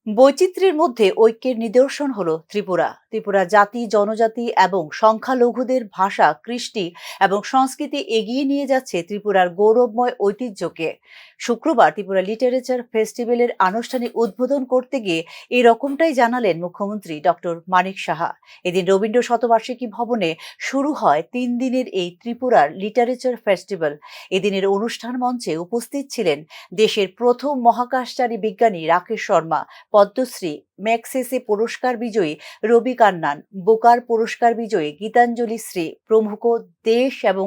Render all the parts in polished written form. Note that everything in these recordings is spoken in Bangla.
বৈচিত্র্যের মধ্যে ঐক্যের নিদর্শন হলো ত্রিপুরা। ত্রিপুরা জাতি, জনজাতি এবং সংখ্যালঘুদের ভাষা, কৃষ্টি এবং সংস্কৃতি এগিয়ে নিয়ে যাচ্ছে ত্রিপুরার গৌরবময় ঐতিহ্যকে। শুক্রবার ত্রিপুরা লিটারেচার ফেস্টিভ্যালের আনুষ্ঠানিক উদ্বোধন করতে গিয়ে এই রকমটাই জানালেন মুখ্যমন্ত্রী ডক্টর মানিক সাহা। এদিন রবীন্দ্র শতবার্ষিকী ভবনে শুরু হয় 3 দিনের এই ত্রিপুরার লিটারেচার ফেস্টিভ্যাল। এদিনের অনুষ্ঠান মঞ্চে উপস্থিত ছিলেন দেশের প্রথম মহাকাশচারী বিজ্ঞানী রাকেশ শর্মা, পদ্মশ্রী, ম্যাগসেসে পুরস্কার বিজয়ী রবি কান্নান, বোকার পুরস্কার বিজয়ী গীতাঞ্জলি শ্রী প্রমুখ। দেশ এবং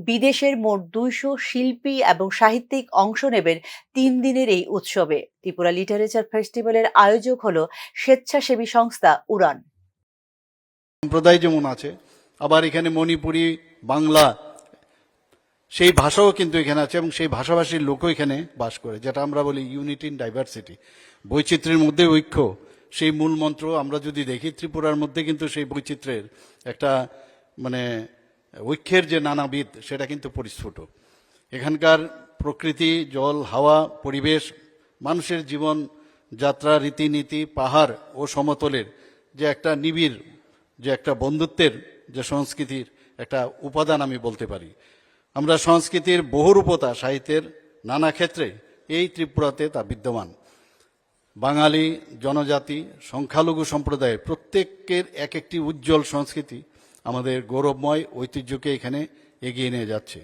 বিদেশের মোট 200 শিল্পী এবং সাহিত্যিক অংশ নেবেন 3 দিনের এই উৎসবে। ত্রিপুরা লিটারেচার ফেস্টিভ্যালের আয়োজক হলো স্বেচ্ছাসেবী সংস্থা উড়ান। সম্প্রদায় যেমন আছে, আবার এখানে মণিপুরি, বাংলা সেই ভাষাও কিন্তু এখানে আছে এবং সেই ভাষাভাষীর লোকও এখানে বাস করে, যেটা আমরা বলি ইউনিটি ইন ডাইভার্সিটি, বৈচিত্র্যের মধ্যে ঐক্য। সেই মূল মন্ত্র আমরা যদি দেখি, ত্রিপুরার মধ্যে কিন্তু সেই বৈচিত্র্যের একটা মানে ঐক্যের যে নানাবিধ, সেটা কিন্তু পরিস্ফুট। এখানকার প্রকৃতি, জল, হাওয়া, পরিবেশ, মানুষের জীবন যাত্রা, রীতিনীতি, পাহাড় ও সমতলের যে একটা নিবিড়, যে একটা বন্ধুত্বের, যে সংস্কৃতির একটা উপাদান আমি বলতে পারি। আমরা সংস্কৃতির বহুরূপতা সাহিত্যের নানা ক্ষেত্রে এই ত্রিপুরাতে তা বিদ্যমান। বাঙালি, জনজাতি, সংখ্যালঘু সম্প্রদায়ের প্রত্যেকের এক একটি উজ্জ্বল সংস্কৃতি আমাদের গৌরবময় ঐতিহ্যকে এখানে এগিয়ে নিয়ে যাচ্ছে।